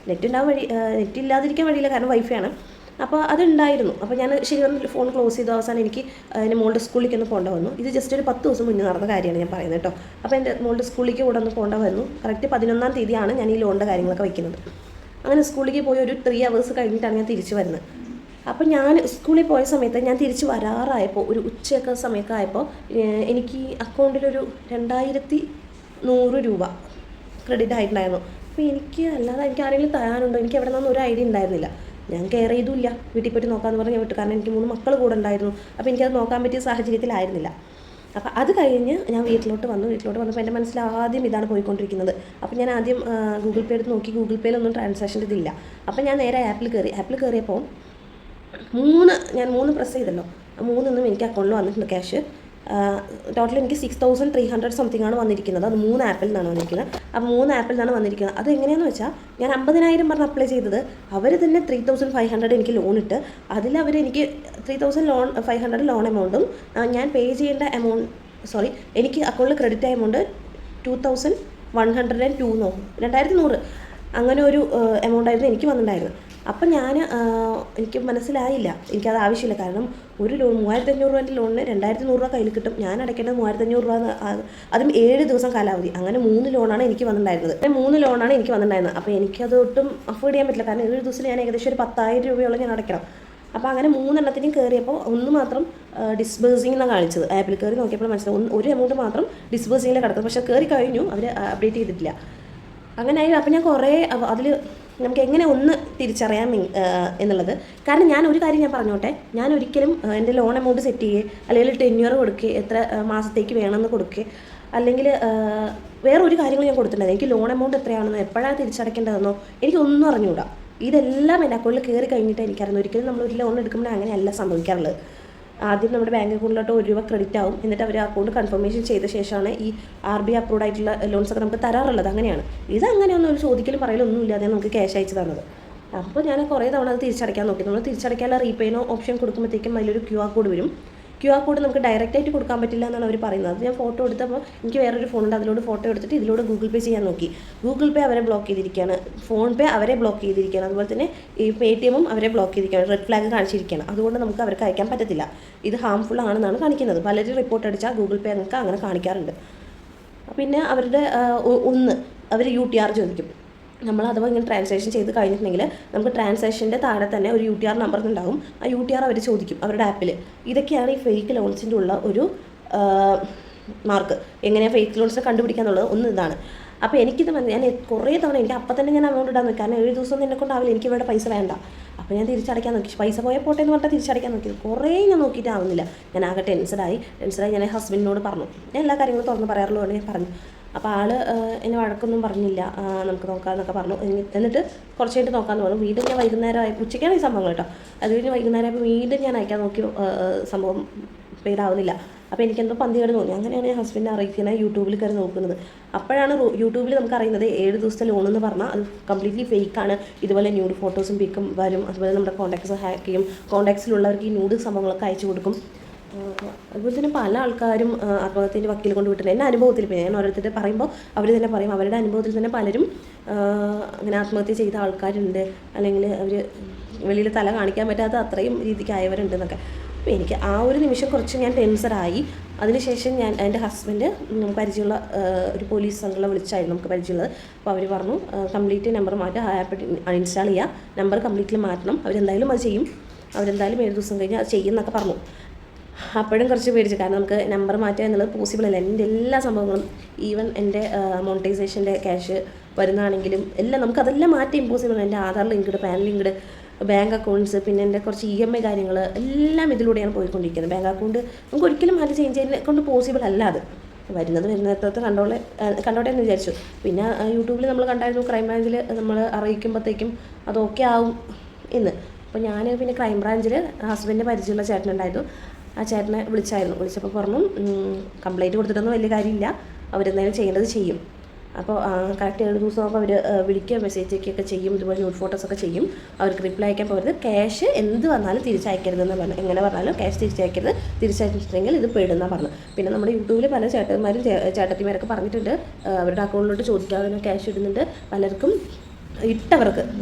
നെറ്റ് ഇല്ലാതിരിക്കാൻ വഴിയില്ല, കാരണം വൈഫൈ ആണ്. അപ്പോൾ അതുണ്ടായിരുന്നു. അപ്പോൾ ഞാൻ ശരി ഒന്ന് ഫോൺ ക്ലോസ് ചെയ്തു. അവസാനം എനിക്ക് എൻ്റെ മോളുടെ സ്കൂളിലേക്ക് ഒന്ന് പോകേണ്ട വന്നു. ഇത് ജസ്റ്റ് ഒരു 10 ദിവസം മുന്നേ നടന്ന കാര്യമാണ് ഞാൻ പറയുന്നത് കേട്ടോ. അപ്പോൾ എൻ്റെ മോളുടെ സ്കൂളിലേക്ക് കൂടെ ഒന്ന് പോകേണ്ട വന്നു. കറക്റ്റ് 11-ാം തീയതിയാണ് ഞാൻ ഈ ലോണിൻ്റെ കാര്യങ്ങളൊക്കെ വയ്ക്കുന്നത്. അങ്ങനെ സ്കൂളിലേക്ക് പോയി ഒരു 3 hours കഴിഞ്ഞിട്ടാണ് ഞാൻ തിരിച്ച് വരുന്നത്. അപ്പോൾ ഞാൻ സ്കൂളിൽ പോയ സമയത്ത് ഞാൻ തിരിച്ച് വരാറായപ്പോൾ ഒരു ഉച്ചയൊക്കെ സമയമൊക്കെ ആയപ്പോൾ എനിക്ക് അക്കൗണ്ടിലൊരു 2100 രൂപ ക്രെഡിറ്റ് ആയിട്ടുണ്ടായിരുന്നു. അപ്പോൾ അല്ലാതെ എനിക്ക് ആരെങ്കിലും തരാനുണ്ടോ, എനിക്ക് എവിടെ നിന്നൊന്നും ഒരു ഐഡിയ ഉണ്ടായിരുന്നില്ല. ഞാൻ കെയർ ചെയ്തില്ല, വീട്ടിൽ പോയിട്ട് നോക്കാമെന്ന് പറഞ്ഞ് ഞാൻ വിട്ടു. കാരണം എനിക്ക് 3 മക്കൾ കൂടെ ഉണ്ടായിരുന്നു. അപ്പോൾ എനിക്കത് നോക്കാൻ പറ്റിയ സാഹചര്യത്തിലായിരുന്നില്ല. അപ്പോൾ അത് കഴിഞ്ഞ് ഞാൻ വീട്ടിലോട്ട് വന്നപ്പോൾ എൻ്റെ മനസ്സിൽ ആദ്യം ഇതാണ് പോയിക്കൊണ്ടിരിക്കുന്നത്. അപ്പോൾ ഞാൻ ആദ്യം ഗൂഗിൾ പേ എടുത്ത് നോക്കി. ഗൂഗിൾ പേയിലൊന്നും ട്രാൻസാക്ഷൻ ഇതില്ല. അപ്പോൾ ഞാൻ നേരെ ആപ്പിൽ കയറിയപ്പോൾ 3 പ്രസ് ചെയ്തല്ലോ, 3 എനിക്ക് അക്കൗണ്ടിൽ വന്നിട്ടുണ്ട് ക്യാഷ്. ടോട്ടൽ എനിക്ക് 6300 സംതിങ് ആണ് വന്നിരിക്കുന്നത്. അത് 3 ആപ്പിൽ നിന്നാണ് വന്നിരിക്കുന്നത്. അപ്പോൾ 3 ആപ്പിൽ നിന്നാണ് വന്നിരിക്കുന്നത്. അത് എങ്ങനെയാണെന്ന് വെച്ചാൽ ഞാൻ 50,000 പറഞ്ഞ് അപ്ലൈ ചെയ്തത്, അവർ തന്നെ 3500 എനിക്ക് ലോൺ ഇട്ട്, അതിൽ എനിക്ക് 3500 ലോൺ എമൗണ്ടും ഞാൻ പേ ചെയ്യേണ്ട എനിക്ക് അക്കൗണ്ടിൽ ക്രെഡിറ്റ് ആയ എമൗണ്ട് 2102 2100 അങ്ങനെ ഒരു എമൗണ്ടായിരുന്നു എനിക്ക് വന്നിട്ടുണ്ടായിരുന്നത്. അപ്പം എനിക്ക് മനസ്സിലായില്ല, എനിക്കത് ആവശ്യമില്ല. കാരണം ഒരു ലോൺ 3500 രൂപേൻ്റെ ലോണിന് 2100 രൂപ കയ്യിൽ കിട്ടും. ഞാൻ അടയ്ക്കേണ്ടത് 3500 രൂപ, അതും 7 ദിവസം കാലാവധി. അങ്ങനെ 3 ലോണാണ് എനിക്ക് വന്നിട്ടുണ്ടായിരുന്നത്. അപ്പോൾ എനിക്കത് ഒട്ടും അഫോർഡ് ചെയ്യാൻ പറ്റില്ല. കാരണം 7 ദിവസത്തിൽ ഞാൻ ഏകദേശം ഒരു 10,000 രൂപയോളം ഞാൻ അടയ്ക്കണം. അപ്പോൾ അങ്ങനെ 3 എണ്ണത്തിനും കയറിയപ്പോൾ ഒന്ന് മാത്രം ഡിസ്ബേഴ്സിംഗ് എന്നാണ് കാണിച്ചത്. ആപ്പിൽ കയറി നോക്കിയപ്പോൾ മനസ്സിലാവും ഒരു എമൗണ്ട് മാത്രം ഡിസ്ബേഴ്സിങ്ങിൽ കിടക്കുന്നത്. പക്ഷേ കയറി കഴിഞ്ഞു, അവർ അപ്ഡേറ്റ് ചെയ്തിട്ടില്ല. അങ്ങനെ ആയി. അപ്പോൾ ഞാൻ കുറേ അതിൽ നമുക്ക് എങ്ങനെ ഒന്ന് തിരിച്ചറിയാം എന്നുള്ളത്. കാരണം ഞാൻ ഒരു കാര്യം ഞാൻ പറഞ്ഞോട്ടെ, ഞാൻ ഒരിക്കലും എൻ്റെ ലോൺ എമൗണ്ട് സെറ്റ് ചെയ്യുക, അല്ലെങ്കിൽ ടെന്യൂർ കൊടുക്കുക, എത്ര മാസത്തേക്ക് വേണമെന്ന് കൊടുക്കുക, അല്ലെങ്കിൽ വേറൊരു കാര്യങ്ങൾ ഞാൻ കൊടുത്തിട്ടുണ്ടായിരുന്നു. എനിക്ക് ലോൺ എമൗണ്ട് എത്രയാണെന്നോ എപ്പോഴാണ് തിരിച്ചടയ്ക്കേണ്ടതെന്നോ എനിക്കൊന്നും അറിഞ്ഞുകൂടാ. ഇതെല്ലാം എൻ്റെ അക്കൗണ്ടിൽ കയറി കഴിഞ്ഞിട്ട് എനിക്കറിയുന്നു. ഒരിക്കലും നമ്മളൊരു ലോൺ എടുക്കുമ്പോൾ അങ്ങനെയല്ല സംഭവിക്കാറുള്ളത്. ആദ്യം നമ്മുടെ ബാങ്ക് അക്കൗണ്ടിലോട്ട് 1 രൂപ ക്രെഡിറ്റ് ആവും. എന്നിട്ട് അവർ അക്കൗണ്ട് കൺഫർമേഷൻ ചെയ്ത ശേഷമാണ് ഈ RBI അപ്രൂവ്ഡ് ആയിട്ടുള്ള ലോൺസൊക്കെ നമുക്ക് തരാറുള്ളത്. അങ്ങനെയാണ്. ഇതങ്ങനെയൊന്നും ഒരു ചോദിക്കലും പറയലൊന്നും ഇല്ലാതെ നമുക്ക് ക്യാഷ് അയച്ചു തന്നത്. അപ്പോൾ ഞാൻ കുറേ തവണ അത് തിരിച്ചടയ്ക്കാൻ നോക്കി. നമ്മൾ തിരിച്ചടയ്ക്കാനുള്ള റീപേനോ ഓപ്ഷൻ കൊടുക്കുമ്പോഴത്തേക്കും അതിലൊരു QR കോഡ് വരും. QR കോഡ് നമുക്ക് ഡയറക്റ്റായിട്ട് കൊടുക്കാൻ പറ്റില്ല എന്നാണ് അവർ പറയുന്നത്. അത് ഞാൻ ഫോട്ടോ എടുത്തപ്പോൾ എനിക്ക് വേറൊരു ഫോണുണ്ട്, അതിലോട് ഫോട്ടോ എടുത്തിട്ട് ഇതിലൂടെ ഗൂഗിൾ പേ ചെയ്യാൻ നോക്കി. ഗൂഗിൾ പേ അവരെ ബ്ലോക്ക് ചെയ്തിരിക്കുകയാണ്, ഫോൺ പേ അവരെ ബ്ലോക്ക് ചെയ്തിരിക്കുകയാണ്, അതുപോലെ തന്നെ ഈ Paytm അവരെ ബ്ലോക്ക് ചെയ്തിരിക്കുകയാണ്, റെഡ് ഫ്ലാഗ് കാണിച്ചിരിക്കുകയാണ്. അതുകൊണ്ട് നമുക്ക് അവർക്ക് അയക്കാൻ പറ്റത്തില്ല. ഇത് ഹാംഫുൾ ആണെന്നാണ് കാണിക്കുന്നത്. പലരും റിപ്പോർട്ട് അടിച്ചാൽ ഗൂഗിൾ പേ നിങ്ങൾക്ക് അങ്ങനെ കാണിക്കാറുണ്ട്. പിന്നെ അവരുടെ അവർ UTR ചോദിക്കും. നമ്മൾ അഥവാ ഇങ്ങനെ ട്രാൻസാക്ഷൻ ചെയ്ത് കഴിഞ്ഞിട്ടുണ്ടെങ്കിൽ നമുക്ക് ട്രാൻസാക്ഷൻ്റെ താഴെ തന്നെ ഒരു UTR നമ്പർ ഉണ്ടാകും. ആ UTR അവർ ചോദിക്കും അവരുടെ ആപ്പിൽ. ഇതൊക്കെയാണ് ഈ ഫേക്ക് ലോൺസിൻ്റെ ഉള്ള ഒരു മാർക്ക്. എങ്ങനെയാണ് ഫേക്ക് ലോൺസിനെ കണ്ടുപിടിക്കാന്നുള്ളത് ഇതാണ്. അപ്പോൾ എനിക്കിത് ഞാൻ കുറേ തവണ എനിക്ക് അപ്പം തന്നെ ഞാൻ അമൗണ്ട് ഇടാൻ നോക്കി. കാരണം 7 ദിവസം എന്നെ കൊണ്ടാവില്ല, എനിക്ക് ഇവിടെ പൈസ വേണ്ട. അപ്പോൾ ഞാൻ തിരിച്ചടയ്ക്കാൻ നോക്കി. പൈസ പോയ പോട്ടെ എന്ന് പറഞ്ഞാൽ തിരിച്ചടയ്ക്കാൻ നോക്കിയത് കുറേ ഞാൻ നോക്കിയിട്ടാവുന്നില്ല. ഞാൻ ആകെ ടെൻഷനായി ഞാൻ ഹസ്ബൻഡിനോട് പറഞ്ഞു. ഞാൻ എല്ലാ കാര്യങ്ങളും തുറന്ന് പറയാറുള്ളൂ ഞാൻ പറഞ്ഞു. അപ്പോൾ ആൾ എന്നെ വഴക്കൊന്നും പറഞ്ഞില്ല, നമുക്ക് നോക്കാമെന്നൊക്കെ പറഞ്ഞു. എന്നിട്ട് കുറച്ച് കഴിഞ്ഞിട്ട് നോക്കാമെന്ന് പറഞ്ഞു. വീണ്ടും ഞാൻ വൈകുന്നേരം ഉച്ചയ്ക്കാണ് ഈ സംഭവങ്ങൾ കേട്ടോ. അത് കഴിഞ്ഞ് വൈകുന്നേരം ആയപ്പോൾ വീണ്ടും ഞാൻ അയക്കാൻ നോക്കി, സംഭവം പെയ്ഡാവുന്നില്ല. അപ്പോൾ എനിക്കെന്തോ പന്തികേട് തോന്നി. അങ്ങനെയാണ് ഞാൻ ഹസ്ബൻഡിനെ അറിയിക്കുന്നത്, യൂട്യൂബിൽ കയറി നോക്കുന്നത്. അപ്പോഴാണ് യൂട്യൂബിൽ നമുക്ക് അറിയുന്നത് 7 ദിവസത്തെ ലോൺ എന്ന് പറഞ്ഞാൽ അത് കംപ്ലീറ്റ്ലി ഫേക്കാണ്. ഇതുപോലെ ന്യൂഡ് ഫോട്ടോസും പിക്കും വരും. അതുപോലെ നമ്മുടെ കോൺടാക്ട്സ് ഹാക്ക് ചെയ്യും. കോൺടാക്ട്സിലുള്ളവർക്ക് ഈ ന്യൂഡ് സംഭവങ്ങളൊക്കെ അയച്ചു കൊടുക്കും. അതുപോലെ തന്നെ പല ആൾക്കാരും ആത്മഹത്യൻ്റെ വക്കീൽ കൊണ്ട് വിട്ടിട്ടുണ്ട്. എൻ്റെ അനുഭവത്തിൽ ഞാൻ ഓരോരുത്തർ പറയുമ്പോൾ അവർ തന്നെ പറയും അവരുടെ അനുഭവത്തിൽ തന്നെ പലരും അങ്ങനെ ആത്മഹത്യ ചെയ്ത ആൾക്കാരുണ്ട്, അല്ലെങ്കിൽ അവർ വെളിയിൽ തല കാണിക്കാൻ പറ്റാത്ത അത്രയും രീതിക്കായവരുണ്ട് എന്നൊക്കെ. അപ്പോൾ എനിക്ക് ആ ഒരു നിമിഷം കുറച്ച് ഞാൻ ടെൻസറായി. അതിനുശേഷം എൻ്റെ ഹസ്ബൻഡ് പരിചയമുള്ള ഒരു പോലീസ് സംഘങ്ങളെ വിളിച്ചായിരുന്നു നമുക്ക് പരിചയമുള്ളത്. അപ്പോൾ അവർ പറഞ്ഞു കംപ്ലീറ്റ് നമ്പർ മാറ്റുക, ആ ആപ്പ് അൺഇൻസ്റ്റാൾ ചെയ്യുക, നമ്പർ കംപ്ലീറ്റ്ലി മാറ്റണം, അവരെന്തായാലും അത് ചെയ്യും, 7 ദിവസം കഴിഞ്ഞ് അത് ചെയ്യുമെന്നൊക്കെ പറഞ്ഞു. അപ്പോഴും കുറച്ച് പേടിച്ചു. കാരണം നമുക്ക് നമ്പർ മാറ്റുക എന്നുള്ളത് പോസിബിൾ അല്ല. എൻ്റെ എല്ലാ സംഭവങ്ങളും ഈവൻ എൻ്റെ മോണിറ്റൈസേഷൻ്റെ ക്യാഷ് വരുന്നതാണെങ്കിലും എല്ലാം നമുക്കതെല്ലാം മാറ്റി ഇമ്പോസിബിൾ. എൻ്റെ Aadhaar linked, pan linked, bank accounts, പിന്നെ എൻ്റെ കുറച്ച് EMI കാര്യങ്ങൾ എല്ലാം ഇതിലൂടെയാണ് പോയിക്കൊണ്ടിരിക്കുന്നത്. ബാങ്ക് അക്കൗണ്ട് നമുക്ക് ഒരിക്കലും അത് ചേഞ്ച് ചെയ്യാൻ കൊണ്ട് പോസിബിൾ അല്ല. അത് വരുന്നിടത്തോട്ട് കണ്ടോട്ടെ എന്ന് വിചാരിച്ചു. പിന്നെ യൂട്യൂബിൽ നമ്മൾ കണ്ടായിരുന്നു ക്രൈംബ്രാഞ്ചിൽ നമ്മൾ അറിയിക്കുമ്പോഴത്തേക്കും അത് ഓക്കെ ആവും എന്ന്. അപ്പോൾ ഞാൻ പിന്നെ ക്രൈംബ്രാഞ്ചിൽ ഹസ്ബൻഡിൻ്റെ പരിചയമുള്ള ചേട്ടനുണ്ടായിരുന്നു. ആ ചേട്ടനെ വിളിച്ചപ്പോൾ പറഞ്ഞു കംപ്ലയിൻറ്റ് കൊടുത്തിട്ടൊന്നും വലിയ കാര്യമില്ല, അവരെന്തായാലും ചെയ്യേണ്ടത് ചെയ്യും. അപ്പോൾ കറക്റ്റ് 7 ദിവസം ആകുമ്പോൾ അവർ വിളിക്കുക, മെസ്സേജ് അയക്കുകയൊക്കെ ചെയ്യും. ഇതുപോലെ ന്യൂഡ് ഫോട്ടോസൊക്കെ ചെയ്യും. അവർക്ക് റിപ്ലൈ അയക്കാൻ പോകരുത്, ക്യാഷ് എന്ത് വന്നാലും തിരിച്ചയക്കരുതെന്ന് പറഞ്ഞു. എങ്ങനെ പറഞ്ഞാലും ക്യാഷ് തിരിച്ചയക്കരുത്, തിരിച്ചയച്ചിട്ടുണ്ടെങ്കിൽ ഇത് പെടുന്ന പറഞ്ഞു. പിന്നെ നമ്മുടെ യൂട്യൂബിൽ പല ചേട്ടന്മാരും ചേട്ടത്തിമാരൊക്കെ പറഞ്ഞിട്ടുണ്ട് അവരുടെ അക്കൗണ്ടിലോട്ട് ചോദിക്കാതെ ക്യാഷ് ഇടുന്നുണ്ട്. പലർക്കും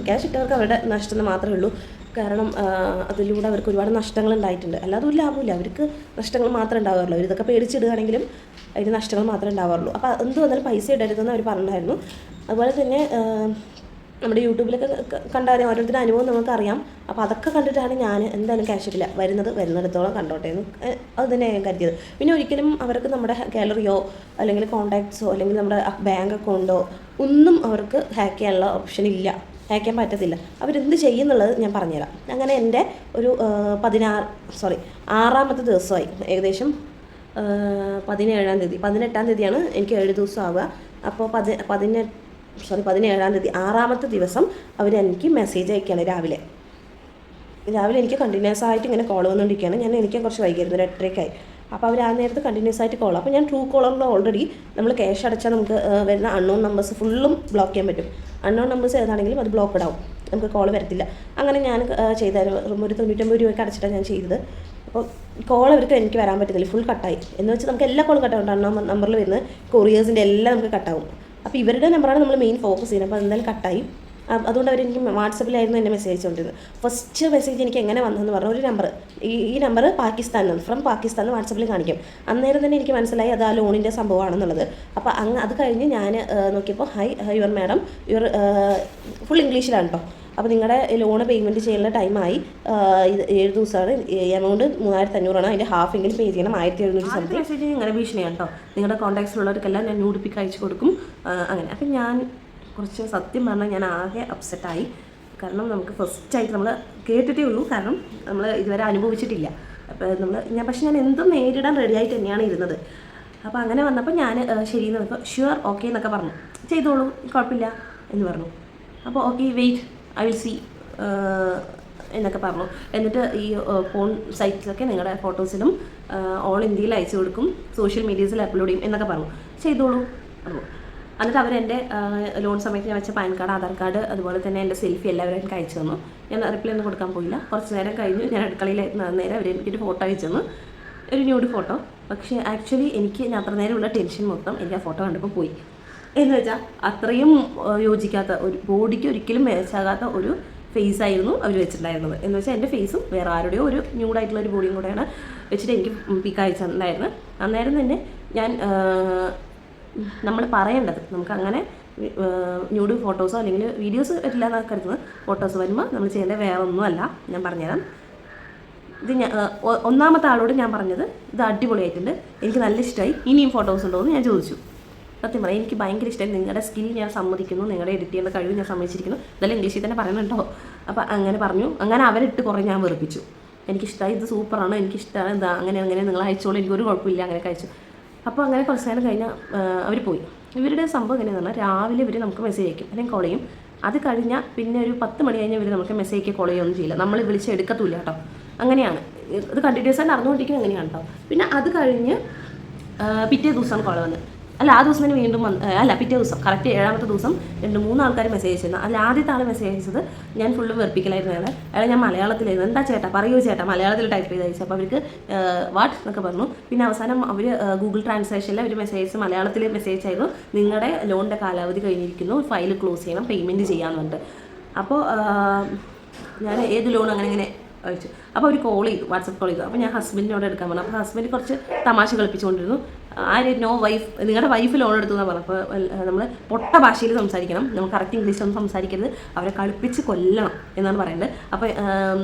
ക്യാഷ് ഇട്ടവർക്ക് അവരുടെ നഷ്ടം മാത്രമേ ഉള്ളൂ. കാരണം അതിലൂടെ അവർക്ക് ഒരുപാട് നഷ്ടങ്ങൾ ഉണ്ടായിട്ടുണ്ട്. അല്ലാതെ ഒരു ലാഭമില്ല, അവർക്ക് നഷ്ടങ്ങൾ മാത്രമേ ഉണ്ടാവാറുള്ളൂ. അവരിതൊക്കെ പേടിച്ചിടുകയാണെങ്കിലും അതിന് നഷ്ടങ്ങൾ മാത്രമേ ഉണ്ടാവാറുള്ളൂ. അപ്പോൾ എന്ത് വന്നാലും പൈസ ഇടരുതെന്ന് അവർ പറഞ്ഞിട്ടുണ്ടായിരുന്നു. അതുപോലെ തന്നെ നമ്മുടെ യൂട്യൂബിലൊക്കെ കണ്ടാൽ ഓരോരുത്തരുടെ അനുഭവം നമുക്കറിയാം. അപ്പോൾ അതൊക്കെ കണ്ടിട്ടാണ് ഞാൻ എന്തായാലും ക്യാഷ് ഇട്ടില്ല, വരുന്നിടത്തോളം കണ്ടോട്ടെ എന്ന് അത് തന്നെ ഞാൻ കരുതിയത്. പിന്നെ ഒരിക്കലും അവർക്ക് നമ്മുടെ ഗാലറിയോ അല്ലെങ്കിൽ കോൺടാക്ട്സോ അല്ലെങ്കിൽ നമ്മുടെ ബാങ്ക് അക്കൗണ്ടോ ഒന്നും അവർക്ക് ഹാക്ക് ചെയ്യാനുള്ള ഓപ്ഷൻ ഇല്ല, ഹാക്ക് ചെയ്യാൻ പറ്റത്തില്ല. അവരെന്ത് ചെയ്യുന്നുള്ളത് ഞാൻ പറഞ്ഞുതരാം. അങ്ങനെ എൻ്റെ ഒരു 6-ാമത്തെ ദിവസമായി, ഏകദേശം 17-ാം തീയതി 18-ാം തീയതിയാണ് എനിക്ക് 7 ദിവസം ആവുക. അപ്പോൾ 17-ാം തീയതി 6-ാമത്തെ ദിവസം അവരെനിക്ക് മെസ്സേജ് അയക്കുകയാണ്. രാവിലെ എനിക്ക് കണ്ടിന്യൂസ് ആയിട്ട് ഇങ്ങനെ കോൾ വന്നുകൊണ്ടിരിക്കുകയാണ്. എനിക്ക് കുറച്ച് വൈകിയിരുന്നു, 8:30-ക്കായി. അപ്പോൾ അവർ ആ നേരത്ത് കണ്ടിന്യൂസ് ആയിട്ട് കോൾ. അപ്പോൾ ഞാൻ ട്രൂ കോളറിൽ ഓൾറെഡി നമ്മൾ ക്യാഷ് അടച്ചാൽ നമുക്ക് വരുന്ന അൺനോൺ നമ്പേഴ്സ് ഫുള്ളും ബ്ലോക്ക് ചെയ്യാൻ പറ്റും. അൺനോൺ നമ്പേഴ്സ് ഏതാണെങ്കിലും അത് ബ്ലോക്കഡ് ആവും, നമുക്ക് കോൾ വരത്തില്ല. അങ്ങനെ ഞാൻ ചെയ്തായിരുന്നു. ഒരു 99 രൂപയ്ക്ക് അടച്ചിട്ടാണ് ഞാൻ ചെയ്തത്. അപ്പോൾ കോൾ എനിക്ക് വരാൻ പറ്റുന്നില്ല, ഫുൾ കട്ടായി. എന്ന് വെച്ചാൽ നമുക്ക് എല്ലാ കോളും കട്ടാവും. അൺനോൺ നമ്പറിൽ വരുന്ന കൊറിയേഴ്സിൻ്റെ എല്ലാം നമുക്ക് കട്ടാവും. അപ്പോൾ ഇവരുടെ നമ്പറാണ് നമ്മൾ മെയിൻ ഫോക്കസ് ചെയ്യുന്നത്. അപ്പോൾ എന്തായാലും കട്ടായി. അതുകൊണ്ട് അവരെനിക്ക് വാട്സപ്പിലായിരുന്നു എന്നെ മെസ്സേജ് അയച്ചുകൊണ്ടിരുന്നത്. ഫസ്റ്റ് മെസ്സേജ് എനിക്ക് എങ്ങനെ വന്നതെന്ന് പറഞ്ഞാൽ ഒരു നമ്പർ, ഈ നമ്പർ പാകിസ്ഥാനിൽ ഫ്രം പാകിസ്ഥാൻ വാട്സപ്പിൽ കാണിക്കും. അന്നേരം തന്നെ എനിക്ക് മനസ്സിലായി അത് ആ ലോണിൻ്റെ സംഭവമാണെന്നുള്ളത്. അപ്പോൾ അത് കഴിഞ്ഞ് ഞാൻ നോക്കിയപ്പോൾ യുവർ മാഡം യുവർ ഫുൾ ഇംഗ്ലീഷിലാണ് കേട്ടോ. അപ്പോൾ നിങ്ങളുടെ ലോണ് പേയ്മെൻറ്റ് ചെയ്യാനുള്ള ടൈമായി, 7 ദിവസമാണ്, എമൗണ്ട് 3500 അതിൻ്റെ ഹാഫ് എങ്കിലും പേ ചെയ്യണം, 1700 സംതിങ്. മെസ്സേജ് ഇങ്ങനെ ഭീഷണിയാണ് കേട്ടോ. നിങ്ങളുടെ കോൺടാക്ട്സിലുള്ളവർക്കെല്ലാം ഞാൻ ന്യൂഡിപ്പിക്ക് അയച്ചു കൊടുക്കും അങ്ങനെ. അപ്പം ഞാൻ കുറച്ച് സത്യം പറഞ്ഞാൽ ഞാൻ ആകെ അപ്സെറ്റായി. കാരണം നമുക്ക് ഫസ്റ്റായിട്ട് നമ്മൾ കേട്ടിട്ടേ ഉള്ളൂ, കാരണം നമ്മൾ ഇതുവരെ അനുഭവിച്ചിട്ടില്ല. അപ്പോൾ പക്ഷേ ഞാൻ എന്തും നേരിടാൻ റെഡിയായിട്ട് തന്നെയാണ് ഇരുന്നത്. അപ്പോൾ അങ്ങനെ വന്നപ്പോൾ ഞാൻ ശരിയെന്ന് നോക്കുക, ഷ്യൂർ ഓക്കെ എന്നൊക്കെ പറഞ്ഞു, ചെയ്തോളൂ കുഴപ്പമില്ല എന്ന് പറഞ്ഞു. അപ്പോൾ okay wait I will see എന്നൊക്കെ പറഞ്ഞു. എന്നിട്ട് ഈ ഫോൺ സൈറ്റിലൊക്കെ നിങ്ങളുടെ ഫോട്ടോസിലും ഓൾ ഇന്ത്യയിൽ അയച്ചു കൊടുക്കും, സോഷ്യൽ മീഡിയസിൽ അപ്ലോഡ് ചെയ്യും എന്നൊക്കെ പറഞ്ഞു. ചെയ്തോളൂ പറഞ്ഞു. എന്നിട്ട് അവരെൻ്റെ ലോൺ സമയത്ത് ഞാൻ വെച്ച പാൻ കാർഡ്, ആധാർ കാർഡ്, അതുപോലെ തന്നെ എൻ്റെ സെൽഫി എല്ലാവരും എനിക്ക് അയച്ചു തന്നു. ഞാൻ റിപ്ലൈ ഒന്നും കൊടുക്കാൻ പോയില്ല. കുറച്ച് നേരം കഴിഞ്ഞു, ഞാൻ അടുക്കളയിലായിരുന്നു. നേരെ അവർ എനിക്കൊരു ഫോട്ടോ അയച്ചു തന്നു, ഒരു ന്യൂഡ് ഫോട്ടോ. പക്ഷേ ആക്ച്വലി ഞാൻ അത്ര നേരമുള്ള ടെൻഷൻ മൊത്തം എനിക്ക് ആ ഫോട്ടോ കണ്ടപ്പോൾ പോയി. എന്ന് വെച്ചാൽ അത്രയും യോജിക്കാത്ത, ഒരു ബോഡിക്ക് ഒരിക്കലും മാച്ചാകാത്ത ഒരു ഫേസ് ആയിരുന്നു അവർ വെച്ചിട്ടുണ്ടായിരുന്നത്. എന്ന് വെച്ചാൽ എൻ്റെ ഫേസും വേറെ ആരുടെയോ ഒരു ന്യൂഡായിട്ടുള്ള ഒരു ബോഡിയും കൂടെയാണ് വെച്ചിട്ട് എനിക്ക് പിക്ക് അയച്ചിട്ടുണ്ടായിരുന്നത്. അന്നേരം തന്നെ നമ്മൾ പറയേണ്ടത്, നമുക്കങ്ങനെ ന്യൂഡ് ഫോട്ടോസോ അല്ലെങ്കിൽ വീഡിയോസ് വരില്ല എന്നൊക്കെ കരുതുന്നത്, ഫോട്ടോസ് വരുമ്പോൾ നമ്മൾ ചെയ്യേണ്ടത് വേറെ ഒന്നുമല്ല. ഞാൻ പറഞ്ഞുതരാം. ഇത് ഒന്നാമത്തെ ആളോട് ഞാൻ പറഞ്ഞത്, ഇത് അടിപൊളിയായിട്ടുണ്ട്, എനിക്ക് നല്ല ഇഷ്ടമായി, ഇനിയും ഫോട്ടോസ് ഉണ്ടോ എന്ന് ഞാൻ ചോദിച്ചു. സത്യം പറയാം, എനിക്ക് ഭയങ്കര ഇഷ്ടമായി. നിങ്ങളുടെ സ്കിൽ ഞാൻ സമ്മതിക്കുന്നു, നിങ്ങളുടെ എഡിറ്റ് ചെയ്യേണ്ട കഴിവ് ഞാൻ സമ്മതിച്ചിരിക്കുന്നു. ഇതെല്ലാം ഇംഗ്ലീഷിൽ തന്നെ പറയുന്നുണ്ടോ. അപ്പോൾ അങ്ങനെ പറഞ്ഞു. അങ്ങനെ അവരിട്ട് കുറേ ഞാൻ വെറുപ്പിച്ചു. എനിക്കിഷ്ടമായി, ഇത് സൂപ്പറാണ്, എനിക്കിഷ്ടമാണ്, ഇതാ അങ്ങനെ നിങ്ങൾ അയച്ചോളൂ, എനിക്കൊരു കുഴപ്പമില്ല, അങ്ങനെ കഴിച്ചു. അപ്പോൾ അങ്ങനെ കുറച്ച് നേരം കഴിഞ്ഞാൽ അവർ പോയി. ഇവരുടെ സംഭവം എങ്ങനെയാണെന്ന് പറഞ്ഞാൽ, രാവിലെ ഇവർ നമുക്ക് മെസ്സേജ് അയക്കും അല്ലെങ്കിൽ കോൾ ചെയ്യും. അത് കഴിഞ്ഞാൽ പിന്നെ ഒരു 10 മണി കഴിഞ്ഞാൽ ഇവർ നമുക്ക് മെസ്സേജ് അയക്കുക, കോൾ ചെയ്യുകയൊന്നും ചെയ്യില്ല. നമ്മൾ വിളിച്ച് എടുക്കത്തില്ല കേട്ടോ. അങ്ങനെയാണ് ഇത് കണ്ടിന്യൂസ് ആയിട്ട് നടന്നുകൊണ്ടിരിക്കുന്നത്. അങ്ങനെയാണ് കേട്ടോ. പിന്നെ അത് കഴിഞ്ഞ് പിറ്റേ ദിവസമാണ് കോൾ വന്നത്. ആ ദിവസം തന്നെ വീണ്ടും പിറ്റേ ദിവസം കറക്റ്റ് 7-ാമത്തെ ദിവസം 2-3 ആൾക്കാർ മെസ്സേജ് അയച്ചിരുന്നു. അതിൽ ആദ്യത്തെ ആൾ മെസ്സേജ് അയച്ചത് ഞാൻ ഫുള്ള് വെറുപ്പിക്കലായിരുന്നു. അയാളെ ഞാൻ മലയാളത്തിലായിരുന്നു. എന്താ ചേട്ടാ പറയൂ ചേട്ടാ, മലയാളത്തിൽ ടൈപ്പ് ചെയ്ത് അയച്ചു. അപ്പോൾ അവർക്ക് വാട്ട് എന്നൊക്കെ പറഞ്ഞു. പിന്നെ അവസാനം അവർ ഗൂഗിൾ ട്രാൻസ്ലേഷനിൽ അവർ മെസ്സേജ് മലയാളത്തിൽ മെസ്സേജ് ആയിരുന്നു, നിങ്ങളുടെ ലോണിൻ്റെ കാലാവധി കഴിഞ്ഞിരിക്കുന്നു, ഫയൽ ക്ലോസ് ചെയ്യണം, പേയ്മെൻറ്റ് ചെയ്യാമെന്ന് പറഞ്ഞിട്ട്. അപ്പോൾ ഞാൻ ഏത് ലോൺ അങ്ങനെ അയച്ചു. അപ്പോൾ അവർ കോൾ ചെയ്തു, വാട്സപ്പ് കോൾ ചെയ്തു. അപ്പോൾ ഞാൻ ഹസ്ബൻഡിനോട് എടുക്കാൻ പറഞ്ഞു. അപ്പോൾ ഹസ്ബൻഡ് കുറച്ച് തമാശ കളിപ്പിച്ചുകൊണ്ടിരുന്നു. നിങ്ങളുടെ വൈഫ് ലോൺ എടുത്തു എന്നാണ് പറഞ്ഞു. അപ്പോൾ നമ്മൾ പൊട്ട ഭാഷയിൽ സംസാരിക്കണം, നമ്മൾ കറക്റ്റ് ഇംഗ്ലീഷൊന്നും സംസാരിക്കരുത്, അവരെ കളിപ്പിച്ച് കൊല്ലണം എന്നാണ് പറയുന്നത്. അപ്പോൾ